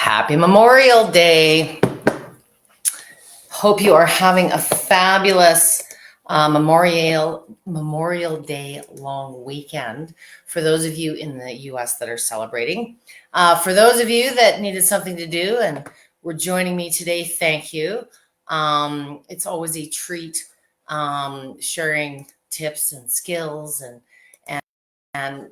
Happy Memorial Day. Hope you are having a fabulous Memorial Day long weekend for those of you in the US that are celebrating. For those of you that needed something to do and were joining me today, thank you. It's always a treat sharing tips and skills and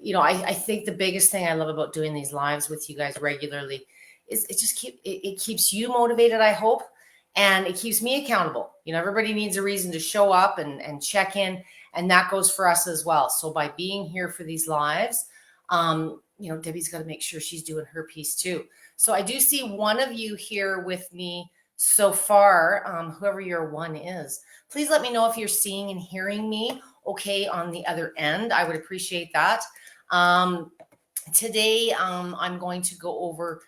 you know, I think the biggest thing I love about doing these lives with you guys regularly is it keeps you motivated, I hope, and it keeps me accountable. You know, everybody needs a reason to show up and check in, and that goes for us as well. So by being here for these lives, you know, Debbie's got to make sure she's doing her piece too. So I do see one of you here with me so far, whoever your one is. Please let me know if you're seeing and hearing me okay on the other end. I would appreciate that. Today, I'm going to go over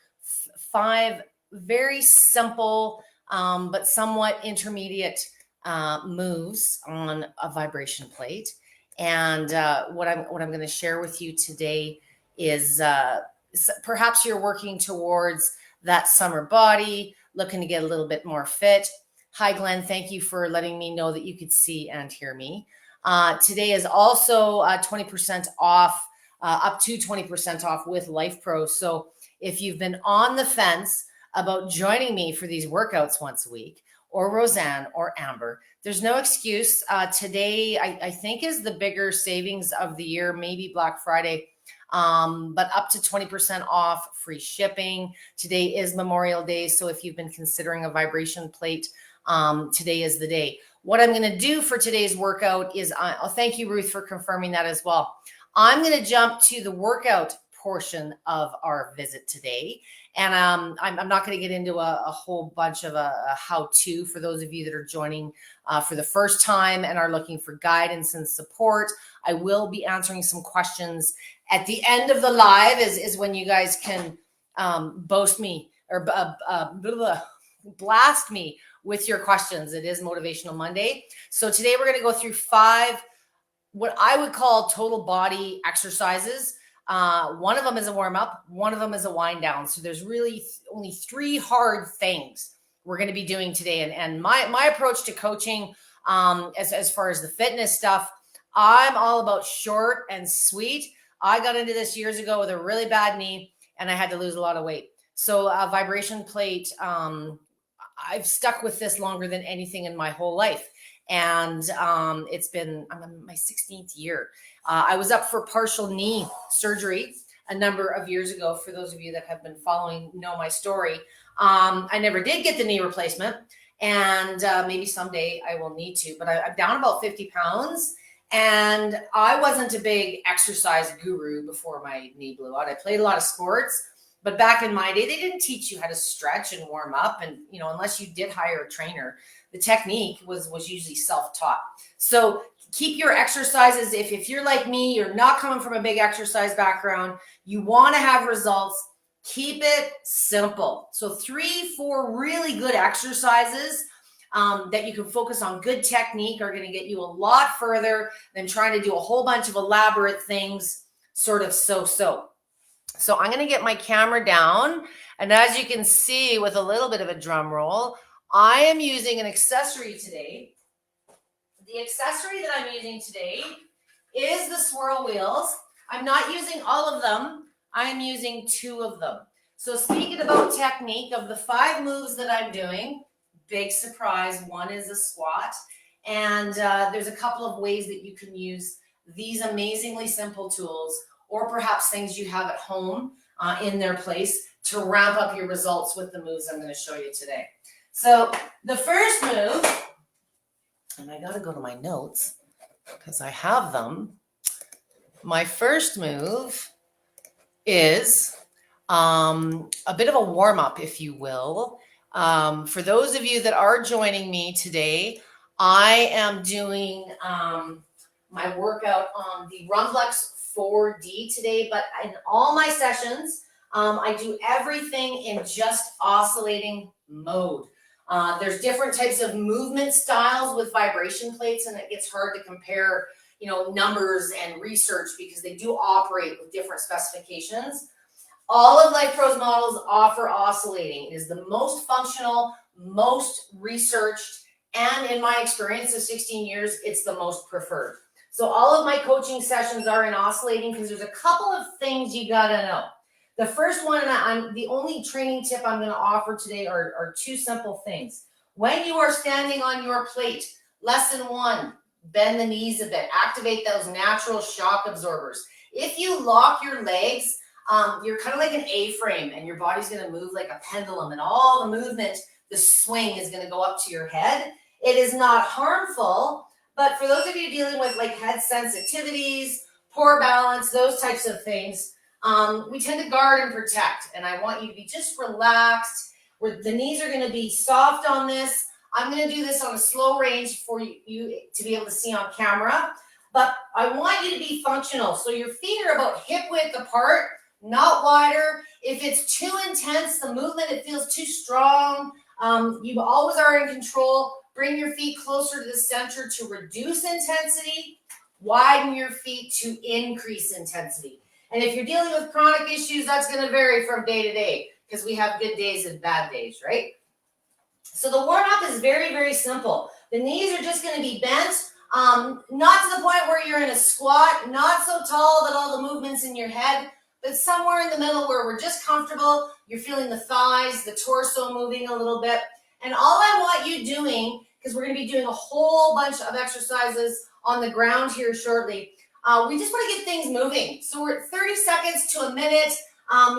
5 very simple but somewhat intermediate moves on a vibration plate. And what I'm going to share with you today is perhaps you're working towards that summer body, looking to get a little bit more fit. Hi, Glenn. Thank you for letting me know that you could see and hear me. Today is also 20% off, up to 20% off with Lifepro. So if you've been on the fence about joining me for these workouts once a week, or Roseanne or Amber, there's no excuse. Today, I think, is the bigger savings of the year, maybe Black Friday, but up to 20% off, free shipping. Today is Memorial Day. So if you've been considering a vibration plate, today is the day. What I'm going to do for today's workout is, thank you, Ruth, for confirming that as well. I'm going to jump to the workout portion of our visit today. And I'm not going to get into a whole bunch of a how-to for those of you that are joining for the first time and are looking for guidance and support. I will be answering some questions at the end of the live is when you guys can boast me or blast me with your questions. It is Motivational Monday. So today we're going to go through 5 what I would call total body exercises. One of them is a warm up. One of them is a wind down. So there's really only 3 hard things we're going to be doing today. And my approach to coaching, as far as the fitness stuff, I'm all about short and sweet. I got into this years ago with a really bad knee and I had to lose a lot of weight. So a vibration plate, I've stuck with this longer than anything in my whole life. And I'm in my 16th year. I was up for partial knee surgery a number of years ago. For those of you that have been following, know my story. I never did get the knee replacement, and maybe someday I will need to, but I'm down about 50 pounds. And I wasn't a big exercise guru before my knee blew out. I played a lot of sports, but back in my day, they didn't teach you how to stretch and warm up. And, you know, unless you did hire a trainer, the technique was usually self-taught. So keep your exercises. If you're like me, you're not coming from a big exercise background, you want to have results, keep it simple. So 3-4 really good exercises that you can focus on good technique are going to get you a lot further than trying to do a whole bunch of elaborate things sort of so-so. So I'm going to get my camera down. And as you can see, with a little bit of a drum roll, I am using an accessory today. The accessory that I'm using today is the swirl wheels. I'm not using all of them. I'm using 2 of them. So speaking about technique, of the 5 moves that I'm doing, big surprise, one is a squat. And there's a couple of ways that you can use these amazingly simple tools, or perhaps things you have at home in their place to ramp up your results with the moves I'm going to show you today. So the first move, and I got to go to my notes because I have them. My first move is a bit of a warm up, if you will. For those of you that are joining me today, I am doing my workout on the Rumblex 4D today, but in all my sessions, I do everything in just oscillating mode. There's different types of movement styles with vibration plates, and it gets hard to compare, you know, numbers and research because they do operate with different specifications. All of Lifepro's models offer oscillating. It is the most functional, most researched, and in my experience of 16 years, it's the most preferred. So all of my coaching sessions are in oscillating because there's a couple of things you gotta know. The first one, and the only training tip I'm gonna offer today are two simple things. When you are standing on your plate, lesson one, bend the knees a bit, activate those natural shock absorbers. If you lock your legs, you're kind of like an A-frame and your body's gonna move like a pendulum, and all the movement, the swing is gonna go up to your head. It is not harmful, but for those of you dealing with like head sensitivities, poor balance, those types of things, we tend to guard and protect. And I want you to be just relaxed, where the knees are gonna be soft on this. I'm gonna do this on a slow range for you to be able to see on camera, but I want you to be functional. So your feet are about hip width apart, not wider. If it's too intense, the movement, it feels too strong, you always are in control. Bring your feet closer to the center to reduce intensity. Widen your feet to increase intensity. And if you're dealing with chronic issues, that's going to vary from day to day because we have good days and bad days, right? So the warm-up is very, very simple. The knees are just going to be bent, not to the point where you're in a squat, not so tall that all the movement's in your head, but somewhere in the middle where we're just comfortable. You're feeling the thighs, the torso moving a little bit. And all I want you doing, because we're going to be doing a whole bunch of exercises on the ground here shortly, we just want to get things moving. So we're at 30 seconds to a minute.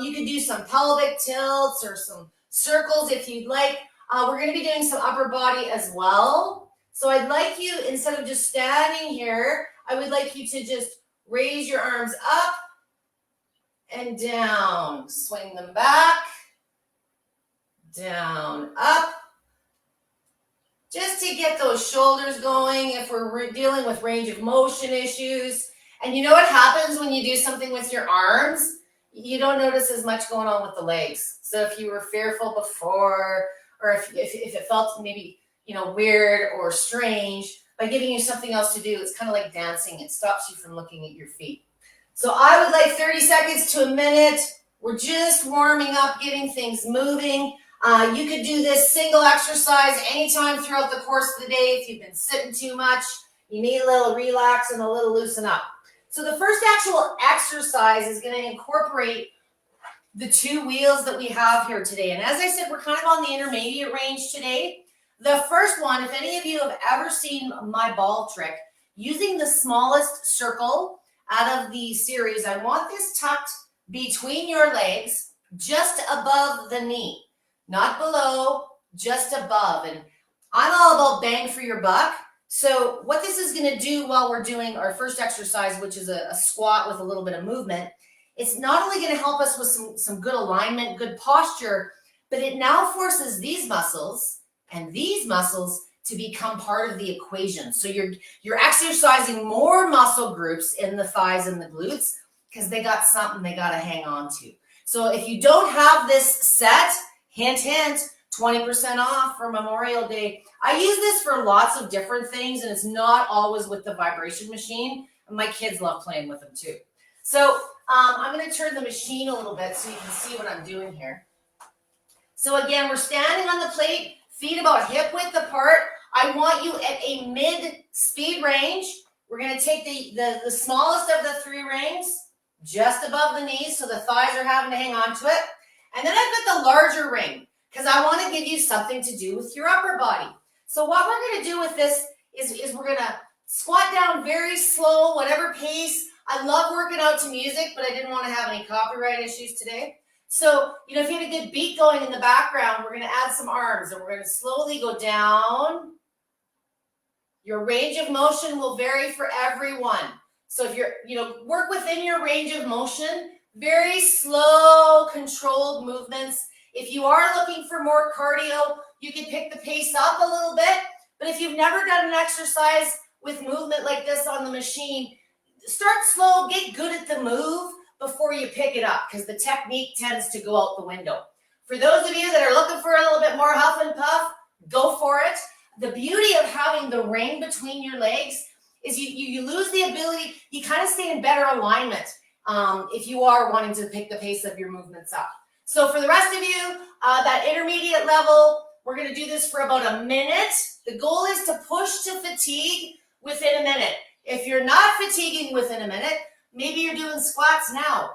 You could do some pelvic tilts or some circles if you'd like. We're going to be doing some upper body as well. So I'd like you, instead of just standing here, I would like you to just raise your arms up and down. Swing them back, down, up. Just to get those shoulders going if we're dealing with range of motion issues. And you know what happens when you do something with your arms? You don't notice as much going on with the legs. So if you were fearful before, or if it felt maybe, weird or strange, by giving you something else to do, it's kind of like dancing. It stops you from looking at your feet. So I would like 30 seconds to a minute. We're just warming up, getting things moving. You could do this single exercise anytime throughout the course of the day. If you've been sitting too much, you need a little relax and a little loosen up. So the first actual exercise is going to incorporate the two wheels that we have here today. And as I said, we're kind of on the intermediate range today. The first one, if any of you have ever seen my ball trick, using the smallest circle out of the series, I want this tucked between your legs, just above the knee. Not below, just above. And I'm all about bang for your buck. So what this is going to do while we're doing our first exercise, which is a squat with a little bit of movement, it's not only going to help us with some good alignment, good posture, but it now forces these muscles and these muscles to become part of the equation. So you're exercising more muscle groups in the thighs and the glutes because they got something they got to hang on to. So if you don't have this set, hint, hint, 20% off for Memorial Day. I use this for lots of different things, and it's not always with the vibration machine. And my kids love playing with them too. So I'm going to turn the machine a little bit so you can see what I'm doing here. So again, we're standing on the plate, feet about hip width apart. I want you at a mid-speed range. We're going to take the smallest of the three rings, just above the knees, so the thighs are having to hang on to it. And then I've got the larger ring because I want to give you something to do with your upper body. So what we're going to do with this is we're going to squat down very slow, whatever pace. I love working out to music, but I didn't want to have any copyright issues today. So, if you have a good beat going in the background, we're going to add some arms and we're going to slowly go down. Your range of motion will vary for everyone. So if you're, work within your range of motion, very slow, controlled movements. If you are looking for more cardio, you can pick the pace up a little bit. But if you've never done an exercise with movement like this on the machine, start slow, get good at the move before you pick it up because the technique tends to go out the window. For those of you that are looking for a little bit more huff and puff, go for it. The beauty of having the ring between your legs is you lose the ability, you kind of stay in better alignment. if you are wanting to pick the pace of your movements up. So for the rest of you, that intermediate level, we're going to do this for about a minute. The goal is to push to fatigue within a minute. If you're not fatiguing within a minute, maybe you're doing squats now.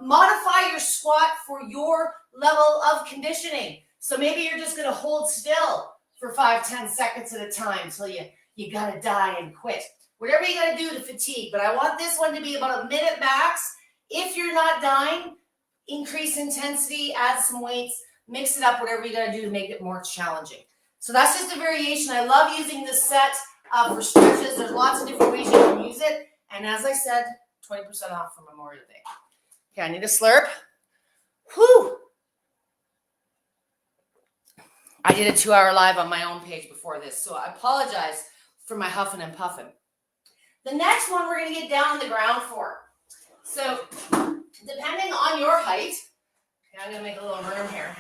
Modify your squat for your level of conditioning. So maybe you're just going to hold still for 5-10 seconds at a time till you got to die and quit. Whatever you got to do to fatigue. But I want this one to be about a minute max. If you're not dying, increase intensity, add some weights, mix it up, whatever you got to do to make it more challenging. So that's just a variation. I love using this set for stretches. There's lots of different ways you can use it. And as I said, 20% off for Memorial Day. Okay, I need a slurp. Whew. I did a 2-hour live on my own page before this, so I apologize for my huffing and puffing. The next one we're going to get down on the ground for. So depending on your height, okay, I'm going to make a little room here.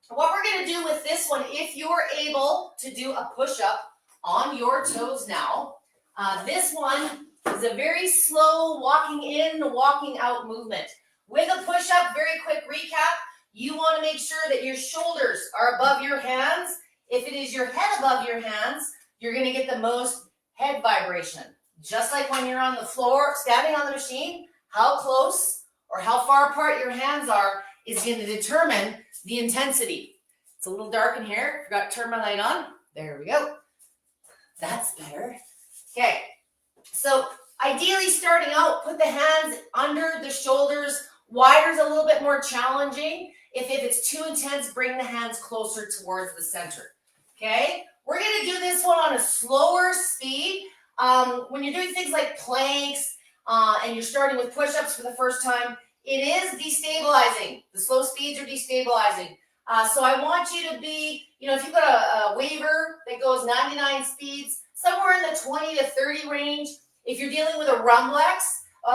What we're going to do with this one, if you're able to do a push-up on your toes now, this one is a very slow walking in, walking out movement. With a push-up, very quick recap, you want to make sure that your shoulders are above your hands. If it is your head above your hands, you're going to get the most head vibration. Just like when you're on the floor, standing on the machine, how close or how far apart your hands are is going to determine the intensity. It's a little dark in here. Forgot to turn my light on. There we go. That's better. Okay. So ideally starting out, put the hands under the shoulders. Wider is a little bit more challenging. If it's too intense, bring the hands closer towards the center. Okay. We're going to do this one on a slower speed. When you're doing things like planks and you're starting with push-ups for the first time, it is destabilizing. The slow speeds are destabilizing. So I want you to be, if you've got a waiver that goes 99 speeds, somewhere in the 20 to 30 range. If you're dealing with a Rumblex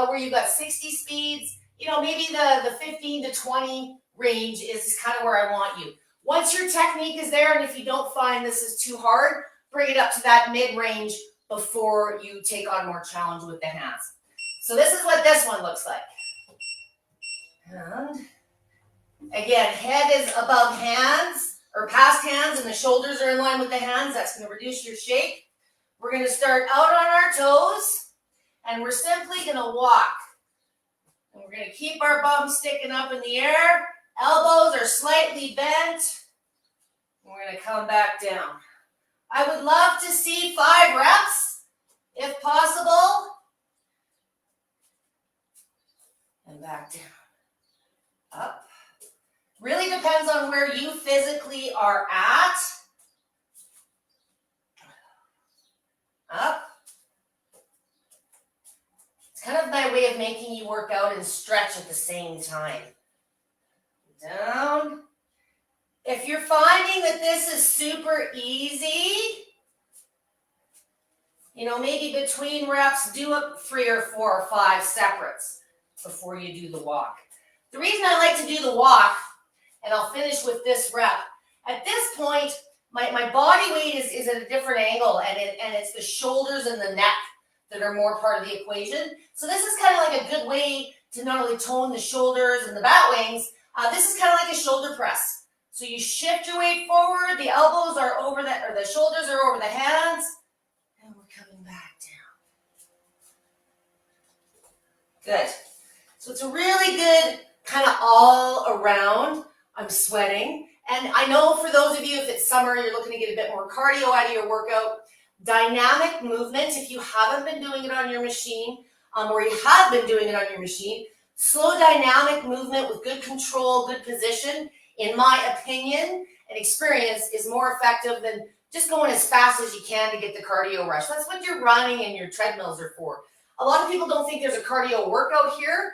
where you've got 60 speeds, maybe the 15 to 20 range is kind of where I want you. Once your technique is there, and if you don't find this is too hard, bring it up to that mid-range before you take on more challenge with the hands. So this is what this one looks like. And again, head is above hands or past hands and the shoulders are in line with the hands. That's going to reduce your shake. We're going to start out on our toes and we're simply going to walk. And we're going to keep our bums sticking up in the air. Elbows are slightly bent. We're going to come back down. I would love to see 5 reps, if possible. And back down. Up. Really depends on where you physically are at. Up. It's kind of my way of making you work out and stretch at the same time. Down. If you're finding that this is super easy, maybe between reps, do it 3 or 4 or 5 separates before you do the walk. The reason I like to do the walk, and I'll finish with this rep, at this point, my body weight is at a different angle, and it's the shoulders and the neck that are more part of the equation. So this is kind of like a good way to not only tone the shoulders and the bat wings, this is kind of like a shoulder press. So you shift your weight forward, the elbows are over the shoulders are over the hands, and we're coming back down. Good. So it's a really good kind of all around. I'm sweating. And I know for those of you, if it's summer, you're looking to get a bit more cardio out of your workout. Dynamic movement, if you haven't been doing it on your machine, or you have been doing it on your machine, slow dynamic movement with good control, good position, in my opinion and experience, is more effective than just going as fast as you can to get the cardio rush. That's what your running and your treadmills are for. A lot of people don't think there's a cardio workout here.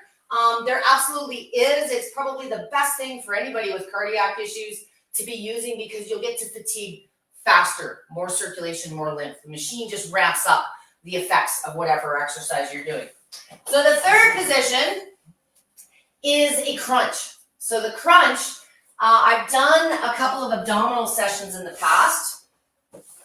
There absolutely is. It's probably the best thing for anybody with cardiac issues to be using because you'll get to fatigue faster, more circulation, more lymph. The machine just ramps up the effects of whatever exercise you're doing. So the third position is a crunch. So the crunch, I've done a couple of abdominal sessions in the past.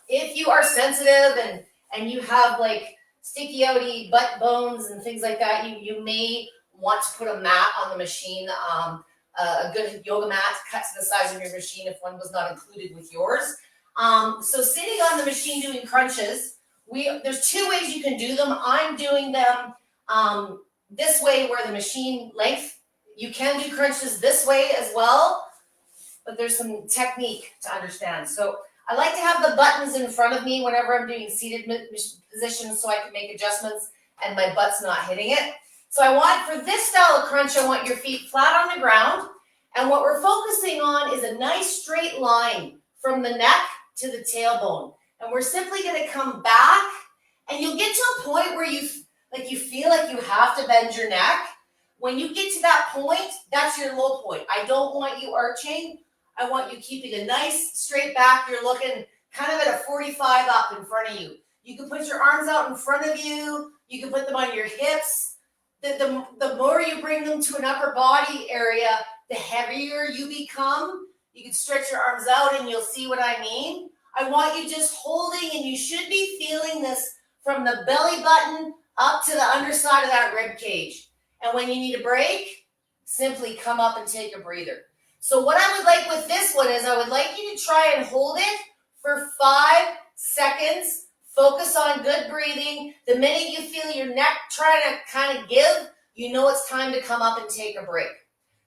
If you are sensitive and you have like sticky outy butt bones and things like that, you may want to put a mat on the machine, a good yoga mat cut to the size of your machine if one was not included with yours. So sitting on the machine doing crunches, there's two ways you can do them. I'm doing them this way where the machine length, you can do crunches this way as well, but there's some technique to understand. So I like to have the buttons in front of me whenever I'm doing seated positions so I can make adjustments and my butt's not hitting it. So I want, for this style of crunch, I want your feet flat on the ground. And what we're focusing on is a nice straight line from the neck to the tailbone. And we're simply going to come back, and you'll get to a point where you feel like you have to bend your neck. When you get to that point, that's your low point. I don't want you arching. I want you keeping a nice straight back. You're looking kind of at a 45 up in front of you. You can put your arms out in front of you. You can put them on your hips. The more you bring them to an upper body area, the heavier you become. You can stretch your arms out and you'll see what I mean. I want you just holding, and you should be feeling this from the belly button up to the underside of that rib cage. And when you need a break, simply come up and take a breather. So what I would like with this one is I would like you to try and hold it for 5 seconds. Focus on good breathing. The minute you feel your neck trying to kind of give, you know it's time to come up and take a break.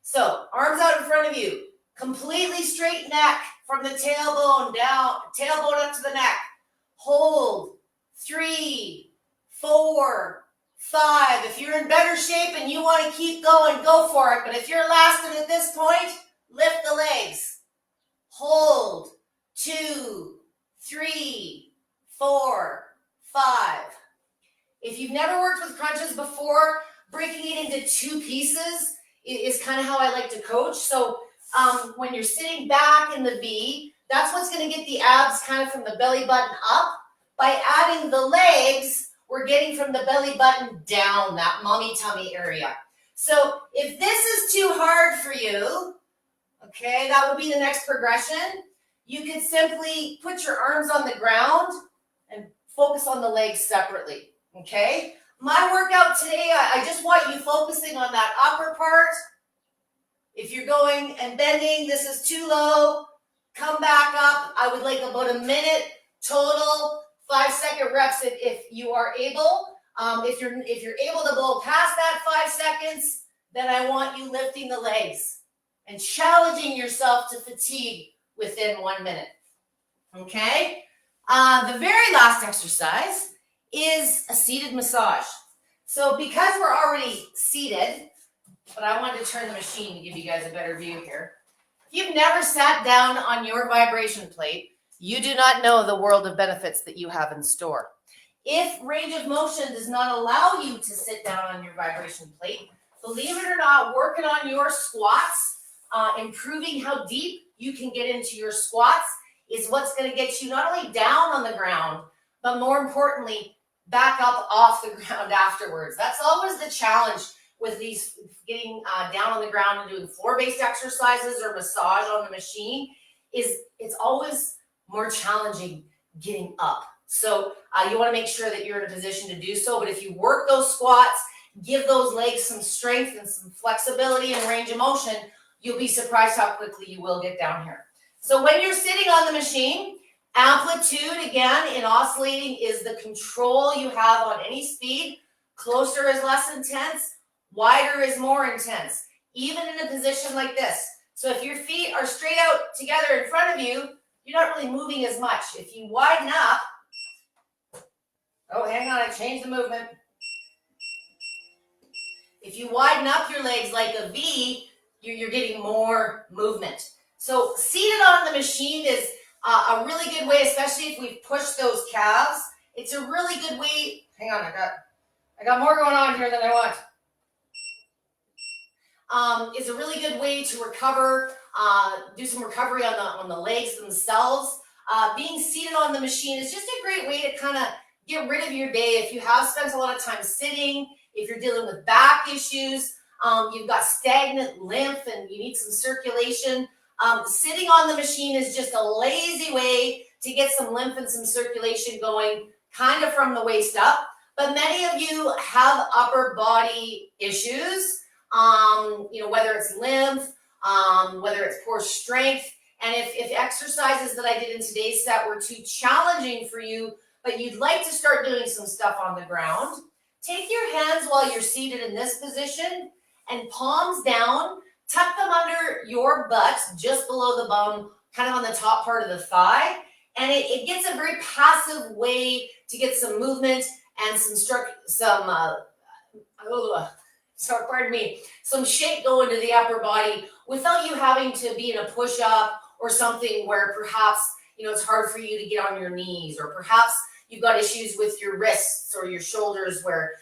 So arms out in front of you. Completely straight neck from the tailbone down, tailbone up to the neck. Hold. 3, 4, 5. If you're in better shape and you want to keep going, go for it. But if you're lasting at this point, lift the legs. Hold. 2, 3, 4, 5. If you've never worked with crunches before, breaking it into 2 pieces is kind of how I like to coach. So when you're sitting back in the V, that's what's going to get the abs kind of from the belly button up. By adding the legs, we're getting from the belly button down, that mommy tummy area. So if this is too hard for you, okay, that would be the next progression. You could simply put your arms on the ground and focus on the legs separately, okay? My workout today, I just want you focusing on that upper part. If you're going and bending, this is too low. Come back up. I would like about a minute total, 5-second reps if you are able. If you're able to blow past that 5 seconds, then I want you lifting the legs and challenging yourself to fatigue within 1 minute. Okay? The very last exercise is a seated massage. So because we're already seated, but I wanted to turn the machine to give you guys a better view here. If you've never sat down on your vibration plate, you do not know the world of benefits that you have in store. If range of motion does not allow you to sit down on your vibration plate, believe it or not, working on your squats, improving how deep you can get into your squats is what's going to get you not only down on the ground, but more importantly, back up off the ground afterwards. That's always the challenge with these getting down on the ground and doing floor-based exercises or massage on the machine is it's always more challenging getting up. So you want to make sure that you're in a position to do so. But if you work those squats, give those legs some strength and some flexibility and range of motion, you'll be surprised how quickly you will get down here. So when you're sitting on the machine, amplitude, again, in oscillating is the control you have on any speed. Closer is less intense. Wider is more intense, even in a position like this. So if your feet are straight out together in front of you, you're not really moving as much. If you widen up, oh, hang on, I changed the movement. If you widen up your legs like a V, you're getting more movement. So seated on the machine is a really good way, especially if we push those calves. It's a really good way. Hang on, I got more going on here than I want. Is a really good way to recover, do some recovery on the legs themselves. Being seated on the machine is just a great way to kind of get rid of your day. If you have spent a lot of time sitting, if you're dealing with back issues, you've got stagnant lymph and you need some circulation, sitting on the machine is just a lazy way to get some lymph and some circulation going kind of from the waist up. But many of you have upper body issues, whether it's lymph, whether it's poor strength. And if exercises that I did in today's set were too challenging for you, but you'd like to start doing some stuff on the ground, take your hands while you're seated in this position and palms down, tuck them under your butt, just below the bum, kind of on the top part of the thigh. And it gets a very passive way to get some movement and some shape going to the upper body without you having to be in a push-up or something where perhaps, it's hard for you to get on your knees, or perhaps you've got issues with your wrists or your shoulders where,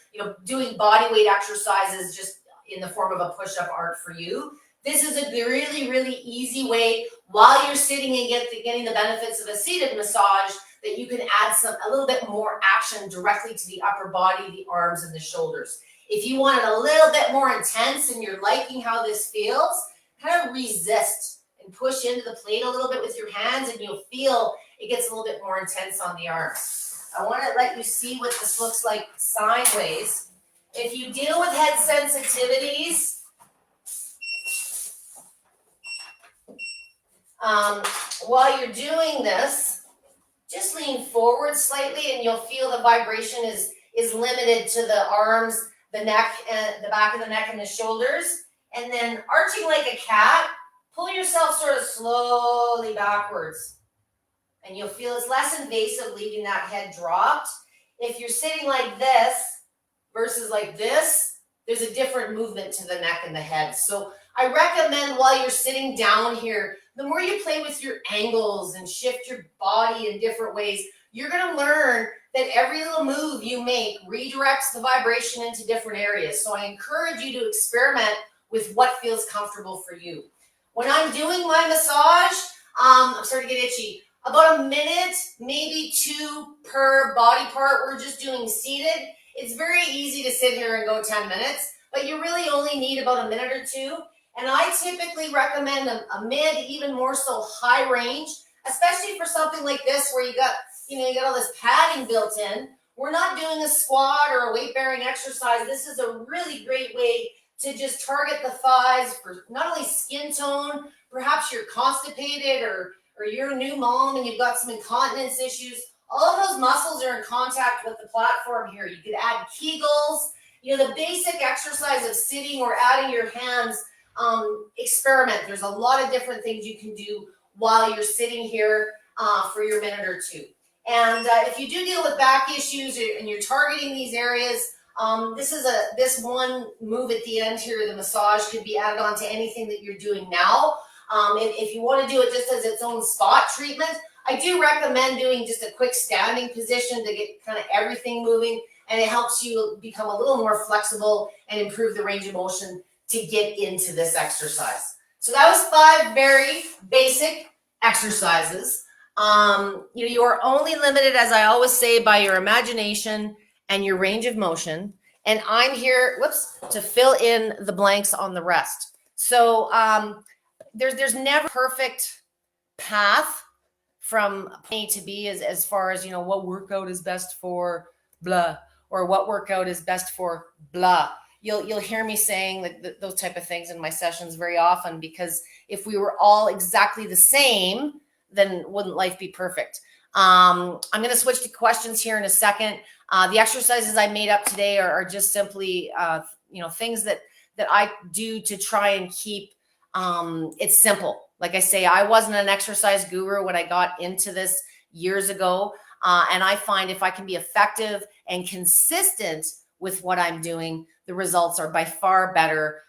doing body weight exercises just in the form of a push-up aren't for you. This is a really, really easy way while you're sitting and getting the benefits of a seated massage that you can add a little bit more action directly to the upper body, the arms and the shoulders. If you want it a little bit more intense and you're liking how this feels, kind of resist and push into the plate a little bit with your hands, and you'll feel it gets a little bit more intense on the arms. I want to let you see what this looks like sideways. If you deal with head sensitivities, while you're doing this, just lean forward slightly and you'll feel the vibration is limited to the arms, the neck, and the back of the neck and the shoulders. And then arching like a cat, pull yourself sort of slowly backwards. And you'll feel it's less invasive leaving that head dropped. If you're sitting like this versus like this, there's a different movement to the neck and the head. So I recommend while you're sitting down here, the more you play with your angles and shift your body in different ways, you're going to learn that every little move you make redirects the vibration into different areas. So I encourage you to experiment with what feels comfortable for you. When I'm doing my massage, I'm starting to get itchy. About a minute, maybe 2 per body part. We're just doing seated. It's very easy to sit here and go 10 minutes, but you really only need about a minute or 2. And I typically recommend a mid, even more so high range, especially for something like this where you got all this padding built in. We're not doing a squat or a weight-bearing exercise. This is a really great way to just target the thighs for not only skin tone, perhaps you're constipated or you're a new mom and you've got some incontinence issues. All of those muscles are in contact with the platform here. You could add Kegels, the basic exercise of sitting or adding your hands. Experiment. There's a lot of different things you can do while you're sitting here for your minute or 2. And if you do deal with back issues and you're targeting these areas, this one move at the end here, the massage, could be added on to anything that you're doing now. If you want to do it just as its own spot treatment, I do recommend doing just a quick standing position to get kind of everything moving, and it helps you become a little more flexible and improve the range of motion to get into this exercise. So that was 5 very basic exercises. You are only limited, as I always say, by your imagination and your range of motion. And I'm here, to fill in the blanks on the rest. So there's never a perfect path from A to B as far as, what workout is best for blah, or what workout is best for blah. You'll hear me saying those type of things in my sessions very often, because if we were all exactly the same, then wouldn't life be perfect? I'm going to switch to questions here in a second. The exercises I made up today are just simply, things that I do to try and keep it simple. Like I say, I wasn't an exercise guru when I got into this years ago. And I find if I can be effective and consistent with what I'm doing, the results are by far better.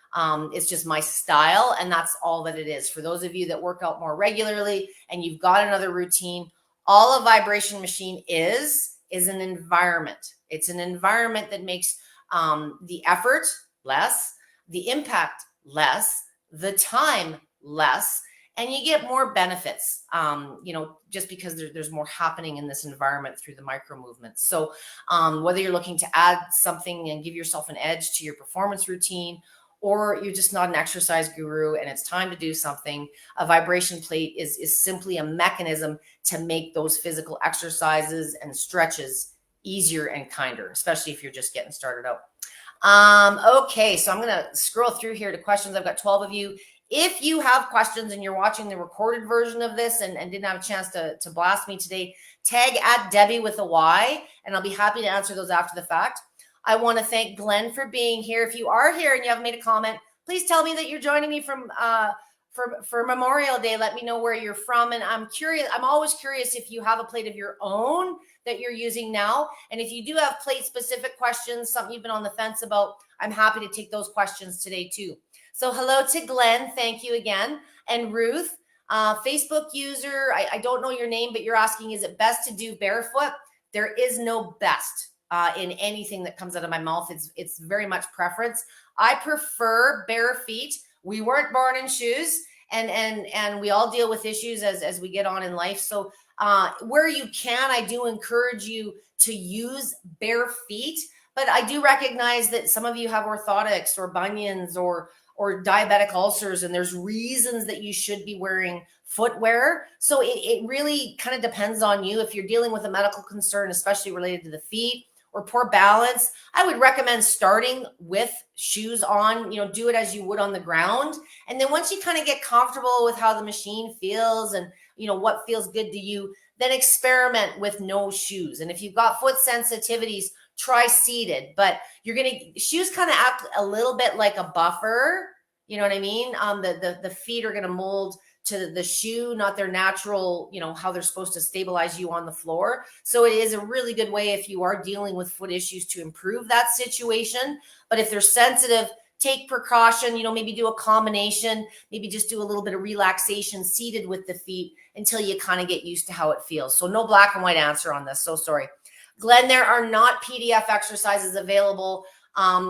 It's just my style, and that's all that it is. For those of you that work out more regularly and you've got another routine, all a vibration machine is an environment. It's an environment that makes the effort less, the impact less, the time less, and you get more benefits, just because there's more happening in this environment through the micro movements. So whether you're looking to add something and give yourself an edge to your performance routine, or you're just not an exercise guru and it's time to do something, a vibration plate is simply a mechanism to make those physical exercises and stretches easier and kinder, especially if you're just getting started out. Okay, so I'm going to scroll through here to questions. I've got 12 of you. If you have questions and you're watching the recorded version of this and didn't have a chance to blast me today, tag at Debby with a Y, and I'll be happy to answer those after the fact. I want to thank Glenn for being here. If you are here and you haven't made a comment, please tell me that you're joining me from for Memorial Day. Let me know where you're from. And I'm curious, I'm always curious if you have a plate of your own that you're using now. And if you do have plate specific questions, something you've been on the fence about, I'm happy to take those questions today too. So hello to Glenn. Thank you again. And Ruth, Facebook user, I don't know your name, but you're asking, is it best to do barefoot? There is no best in anything that comes out of my mouth. It's very much preference. I prefer bare feet. We weren't born in shoes, and we all deal with issues as we get on in life. So where you can, I do encourage you to use bare feet, but I do recognize that some of you have orthotics or bunions or diabetic ulcers, and there's reasons that you should be wearing footwear. So it really kind of depends on you. If you're dealing with a medical concern, especially related to the feet or poor balance, I would recommend starting with shoes on. Do it as you would on the ground. And then once you kind of get comfortable with how the machine feels and what feels good to you, then experiment with no shoes. And if you've got foot sensitivities, try seated. But shoes kind of act a little bit like a buffer. You know what I mean? The feet are gonna mold to the shoe, not their natural, how they're supposed to stabilize you on the floor. So it is a really good way if you are dealing with foot issues to improve that situation. But if they're sensitive, take precaution, maybe do a combination, maybe just do a little bit of relaxation seated with the feet until you kind of get used to how it feels. So no black and white answer on this. So sorry. Glenn, there are not PDF exercises available.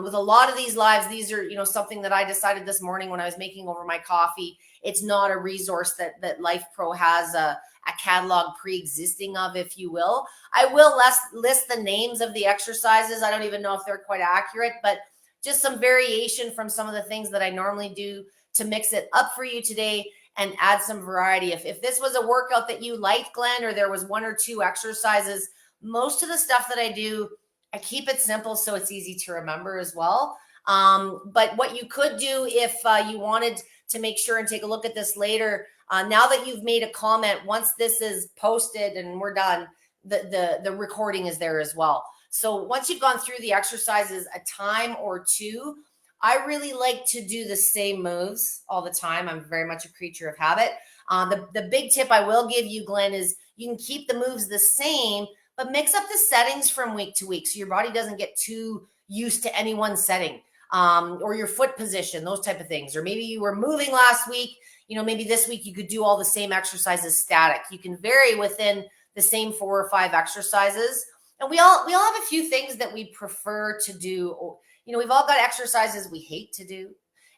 With a lot of these lives, these are, something that I decided this morning when I was making over my coffee. It's not a resource that Lifepro has a catalog pre-existing of, if you will. I will list the names of the exercises. I don't even know if they're quite accurate, but just some variation from some of the things that I normally do to mix it up for you today and add some variety. If this was a workout that you liked, Glenn, or there was one or two exercises, most of the stuff that I do, I keep it simple so it's easy to remember as well. But what you could do if you wanted to make sure and take a look at this later, now that you've made a comment, once this is posted and we're done, the recording is there as well. So once you've gone through the exercises a time or two, I really like to do the same moves all the time. I'm very much a creature of habit. The big tip I will give you, Glenn, is you can keep the moves the same, but mix up the settings from week to week so your body doesn't get too used to any one setting, or your foot position, those type of things. Or maybe you were moving last week, maybe this week you could do all the same exercises static. You can vary within the same 4 or 5 exercises. And we all have a few things that we prefer to do. We've all got exercises we hate to do,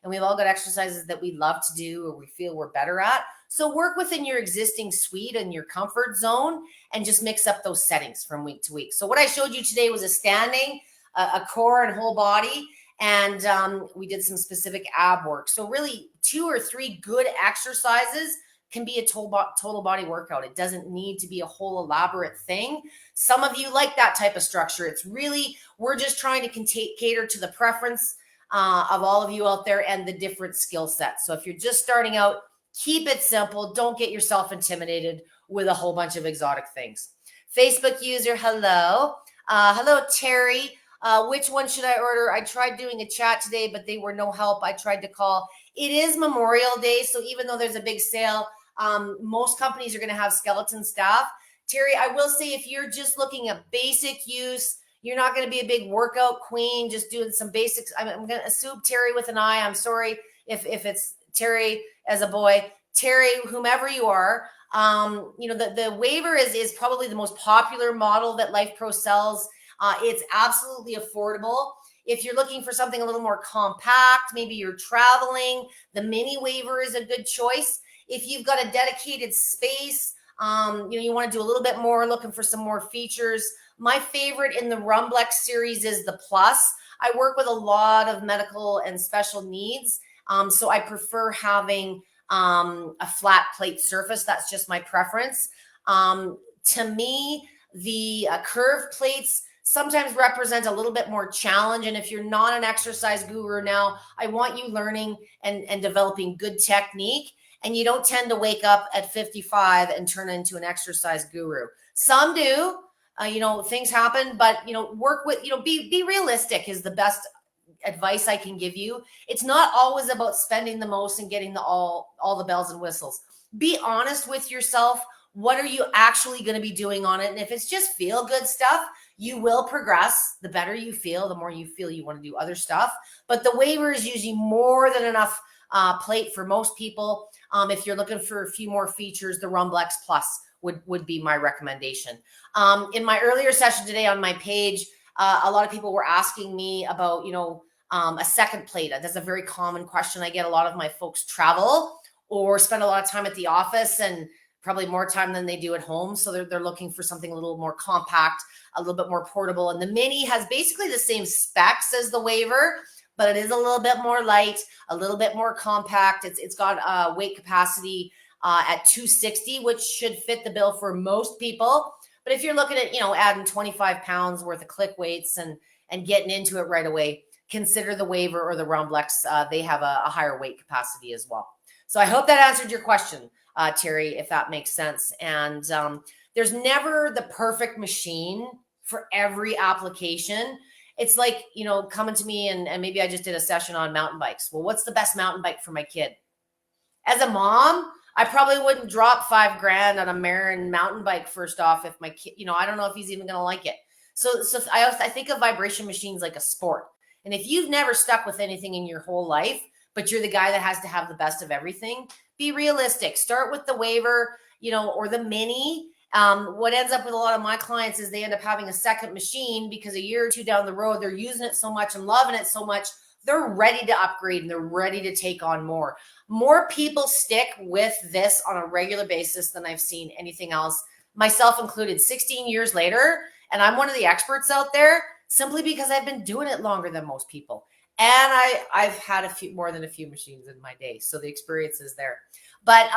and we've all got exercises that we love to do or we feel we're better at. So work within your existing suite and your comfort zone and just mix up those settings from week to week. So what I showed you today was a standing, a core and whole body, and we did some specific ab work. So really 2 or 3 good exercises can be a total body workout. It doesn't need to be a whole elaborate thing. Some of you like that type of structure. It's really, we're just trying to cater to the preference of all of you out there and the different skill sets. So if you're just starting out, keep it simple. Don't get yourself intimidated with a whole bunch of exotic things. Facebook user, hello. Hello, Terry. Which one should I order? I tried doing a chat today, but they were no help. I tried to call. It is Memorial Day, so even though there's a big sale, most companies are going to have skeleton staff. Terry, I will say if you're just looking at basic use, you're not going to be a big workout queen, just doing some basics. I'm going to assume Terry with an I. I'm sorry if it's Terry as a boy. Terry, whomever you are, the waiver is probably the most popular model that Lifepro sells. It's absolutely affordable. If you're looking for something a little more compact, maybe you're traveling, the mini waiver is a good choice. If you've got a dedicated space, you want to do a little bit more, looking for some more features. My favorite in the Rumblex series is the Plus. I work with a lot of medical and special needs, so I prefer having a flat plate surface. That's just my preference. To me, The curved plates sometimes represent a little bit more challenge. And if you're not an exercise guru now, I want you learning and developing good technique. And you don't tend to wake up at 55 and turn into an exercise guru. Some do, things happen, but, work with, be realistic is the best advice I can give you. It's not always about spending the most and getting all the bells and whistles. Be honest with yourself. What are you actually going to be doing on it? And if it's just feel good stuff, you will progress. The better you feel, the more you feel you want to do other stuff. But the waiver is usually more than enough plate for most people. If you're looking for a few more features, the Rumblex Plus would be my recommendation. In my earlier session today on my page, a lot of people were asking me about, a second plate. That's a very common question. I get a lot of my folks travel or spend a lot of time at the office and probably more time than they do at home. So they're looking for something a little more compact, a little bit more portable. And the Mini has basically the same specs as the waiver, but it is a little bit more light, a little bit more compact. It's got weight capacity at 260, which should fit the bill for most people. But if you're looking at, adding 25 pounds worth of click weights and getting into it right away, consider the waiver or the Rumblex. They have a higher weight capacity as well. So I hope that answered your question, Terry, if that makes sense. And there's never the perfect machine for every application. It's like, coming to me and maybe I just did a session on mountain bikes. Well, what's the best mountain bike for my kid? As a mom, I probably wouldn't drop $5,000 on a Marin mountain bike first off if my kid, I don't know if he's even going to like it. So I think of vibration machines like a sport. And if you've never stuck with anything in your whole life, but you're the guy that has to have the best of everything, be realistic. Start with the waiver, or the Mini. What ends up with a lot of my clients is they end up having a second machine because a year or two down the road, they're using it so much and loving it so much, they're ready to upgrade and they're ready to take on more. More people stick with this on a regular basis than I've seen anything else, myself included, 16 years later. And I'm one of the experts out there simply because I've been doing it longer than most people. And I've had more than a few machines in my day. So the experience is there. But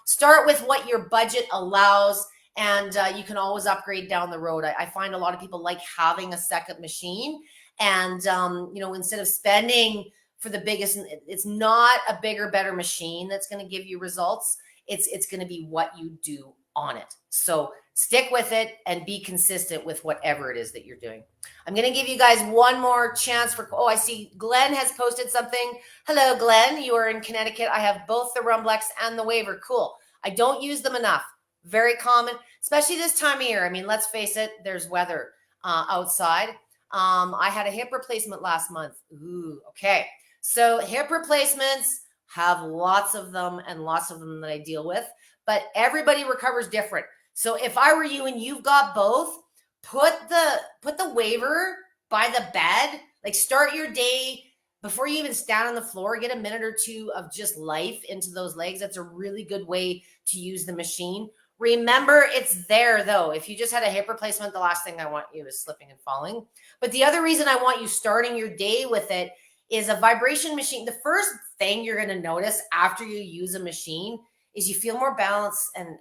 start with what your budget allows, and you can always upgrade down the road. I find a lot of people like having a second machine. And, instead of spending for the biggest, it's not a bigger, better machine that's going to give you results. It's going to be what you do on it. So stick with it and be consistent with whatever it is that you're doing. I'm going to give you guys one more chance I see Glenn has posted something. Hello, Glenn. You are in Connecticut. I have both the Rumblex and the waiver. Cool. I don't use them enough. Very common, especially this time of year. I mean, let's face it, there's weather outside. I had a hip replacement last month. Ooh, okay. So hip replacements, have lots of them and lots of them that I deal with, but everybody recovers different. So if I were you and you've got both, put the waiver by the bed, like start your day before you even stand on the floor, get a minute or two of just life into those legs. That's a really good way to use the machine. Remember, it's there though. If you just had a hip replacement, the last thing I want you is slipping and falling. But the other reason I want you starting your day with it is a vibration machine. The first thing you're going to notice after you use a machine is you feel more balance and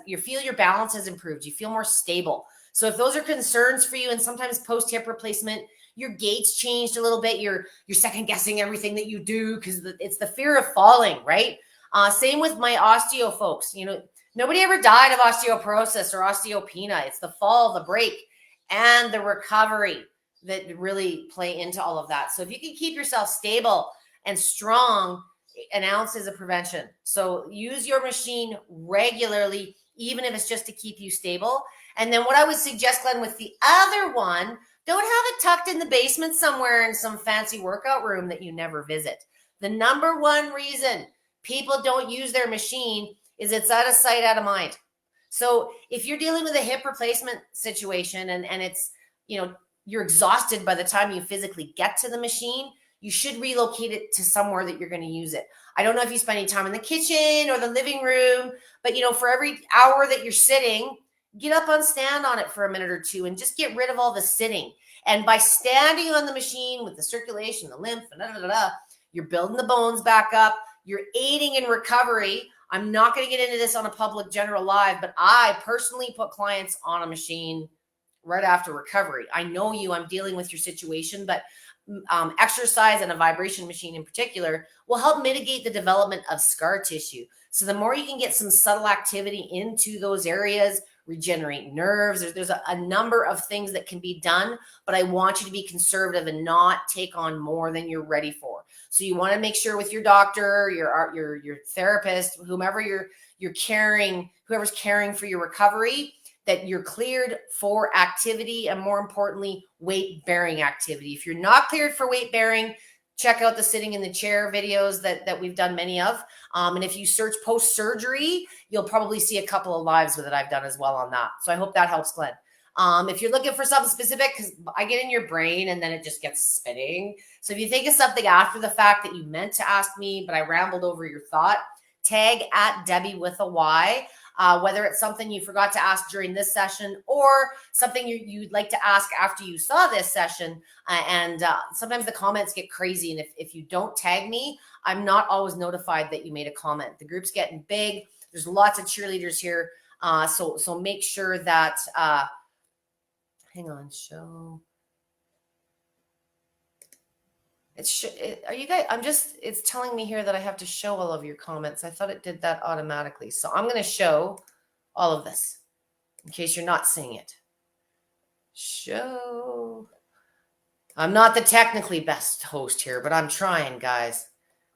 you feel your balance has improved. You feel more stable. So if those are concerns for you, and sometimes post hip replacement, your gait's changed a little bit. You're second guessing everything that you do because it's the fear of falling, right? Same with my osteo folks. Nobody ever died of osteoporosis or osteopenia. It's the fall, the break, and the recovery that really play into all of that. So if you can keep yourself stable and strong, an ounce is a prevention. So use your machine regularly, even if it's just to keep you stable. And then what I would suggest, Glenn, with the other one, don't have it tucked in the basement somewhere in some fancy workout room that you never visit. The number one reason people don't use their machine is it's out of sight, out of mind. So if you're dealing with a hip replacement situation and it's, you're exhausted by the time you physically get to the machine, you should relocate it to somewhere that you're going to use it. I don't know if you spend any time in the kitchen or the living room, but for every hour that you're sitting, get up and stand on it for a minute or two and just get rid of all the sitting. And by standing on the machine with the circulation, the lymph, you're building the bones back up. You're aiding in recovery I'm not going to get into this on a public general live, but I personally put clients on a machine right after recovery. I know you, I'm dealing with your situation, but exercise and a vibration machine in particular will help mitigate the development of scar tissue. So the more you can get some subtle activity into those areas, regenerate nerves, there's a number of things that can be done, but I want you to be conservative and not take on more than you're ready for. So you want to make sure with your doctor, your therapist, whoever's caring for your recovery, that you're cleared for activity and, more importantly, weight-bearing activity. If you're not cleared for weight-bearing, check out the sitting in the chair videos that we've done many of. And if you search post-surgery, you'll probably see a couple of lives that I've done as well on that. So I hope that helps, Glenn. If you're looking for something specific, because I get in your brain and then it just gets spinning. So if you think of something after the fact that you meant to ask me, but I rambled over your thought, tag at Debby with a Y. Whether it's something you forgot to ask during this session or something you'd like to ask after you saw this session. Sometimes the comments get crazy. And if you don't tag me, I'm not always notified that you made a comment. The group's getting big. There's lots of cheerleaders here. So make sure that, hang on, show. Are you guys, it's telling me here that I have to show all of your comments. I thought it did that automatically. So I'm going to show all of this in case you're not seeing it. Show. I'm not the technically best host here, but I'm trying, guys,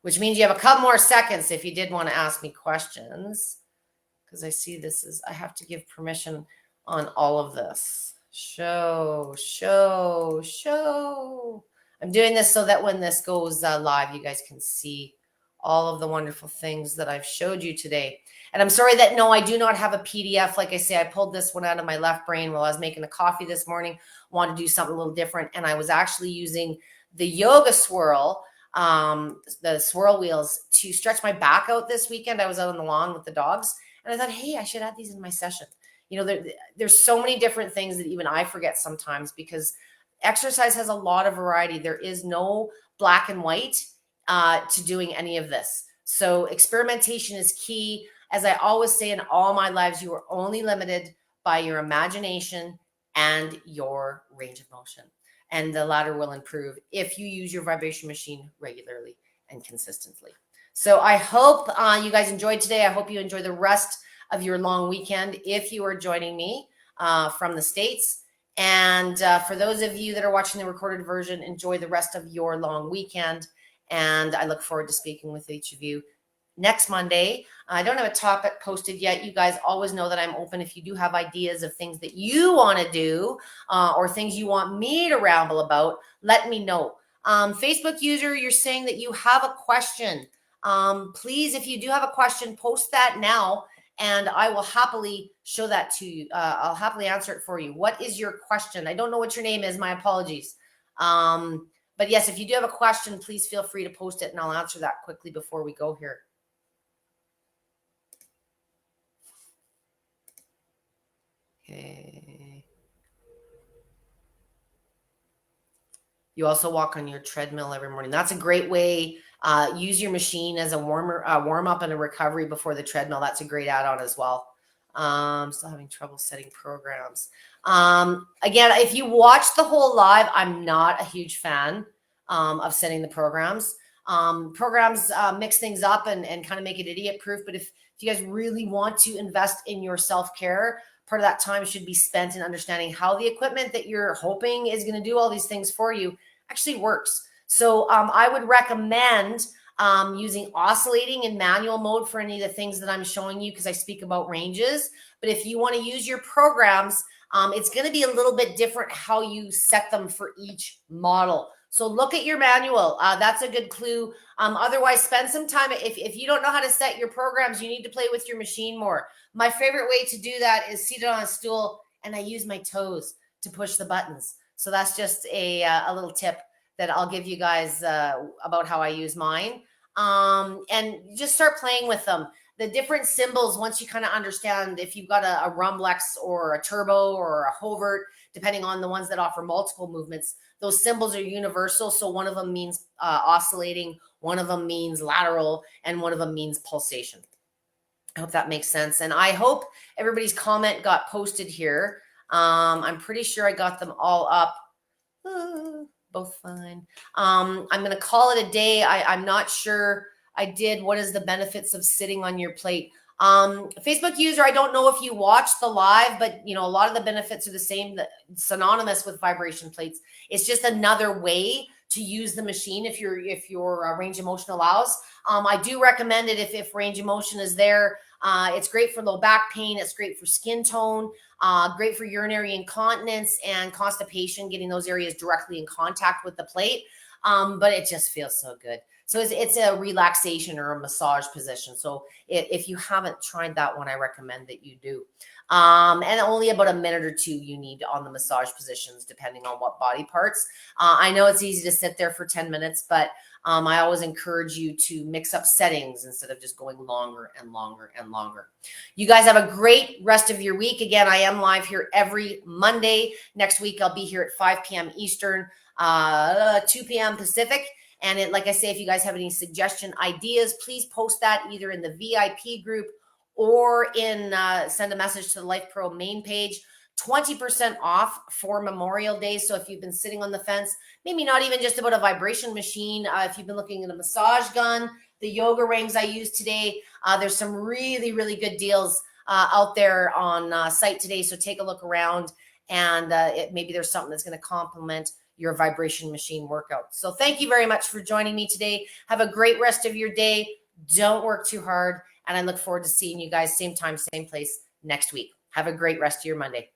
which means you have a couple more seconds if you did want to ask me questions, because I see I have to give permission on all of this. Show. I'm doing this so that when this goes live, you guys can see all of the wonderful things that I've showed you today. And I'm sorry that, no, I do not have a PDF. Like I say, I pulled this one out of my left brain while I was making a coffee this morning, wanted to do something a little different. And I was actually using the yoga swirl, the swirl wheels, to stretch my back out this weekend. I was out on the lawn with the dogs and I thought, hey, I should add these in my session. You know, there's so many different things that even I forget sometimes, because exercise has a lot of variety. There is no black and white to doing any of this. So experimentation is key. As I always say in all my lives, you are only limited by your imagination and your range of motion. And the latter will improve if you use your vibration machine regularly and consistently. So I hope you guys enjoyed today. I hope you enjoy the rest of your long weekend if you are joining me from the States. And for those of you that are watching the recorded version, enjoy the rest of your long weekend. And I look forward to speaking with each of you next Monday. I don't have a topic posted yet. You guys always know that I'm open. If you do have ideas of things that you want to do or things you want me to ramble about, let me know. Facebook user, you're saying that you have a question. Please, if you do have a question, post that now, and I will happily show that to you. I'll happily answer it for you. What is your question? I don't know what your name is. My apologies. But yes, if you do have a question, please feel free to post it and I'll answer that quickly before we go here. Okay. You also walk on your treadmill every morning. That's a great way. Use your machine as a warm up and a recovery before the treadmill. That's a great add-on as well. Still having trouble setting programs. Again, if you watch the whole live, I'm not a huge fan of setting the programs. Programs mix things up and kind of make it idiot proof. But if you guys really want to invest in your self-care, part of that time should be spent in understanding how the equipment that you're hoping is going to do all these things for you actually works. So I would recommend using oscillating in manual mode for any of the things that I'm showing you, because I speak about ranges. But if you want to use your programs, it's going to be a little bit different how you set them for each model. So look at your manual. That's a good clue. Otherwise, spend some time. If you don't know how to set your programs, you need to play with your machine more. My favorite way to do that is seated on a stool, and I use my toes to push the buttons. So that's just a little tip that I'll give you guys about how I use mine. And just start playing with them. The different symbols, once you kind of understand, if you've got a Rumblex or a Turbo or a Hovert, depending on the ones that offer multiple movements, those symbols are universal. So one of them means oscillating, one of them means lateral, and one of them means pulsation. I hope that makes sense. And I hope everybody's comment got posted here. I'm pretty sure I got them all up. Both fine. I'm going to call it a day. I'm not sure I did. What is the benefits of sitting on your plate? Facebook user, I don't know if you watched the live, but a lot of the benefits are the same, synonymous with vibration plates. It's just another way to use the machine if your range of motion allows. I do recommend it if range of motion is there. It's great for low back pain. It's great for skin tone. Great for urinary incontinence and constipation, getting those areas directly in contact with the plate. But it just feels so good. So it's a relaxation or a massage position. So if you haven't tried that one, I recommend that you do. And only about a minute or two you need on the massage positions, depending on what body parts. I know it's easy to sit there for 10 minutes, but I always encourage you to mix up settings instead of just going longer and longer and longer. You guys have a great rest of your week. Again, I am live here every Monday. Next week, I'll be here at 5 p.m. Eastern, 2 p.m. Pacific. And like I say, if you guys have any suggestion ideas, please post that either in the VIP group or send a message to the Lifepro main page. 20% off for Memorial Day. So if you've been sitting on the fence, maybe not even just about a vibration machine, if you've been looking at a massage gun, the yoga rings I used today, there's some really, really good deals out there on site today. So take a look around, and maybe there's something that's going to complement your vibration machine workout. So thank you very much for joining me today. Have a great rest of your day. Don't work too hard. And I look forward to seeing you guys same time, same place next week. Have a great rest of your Monday.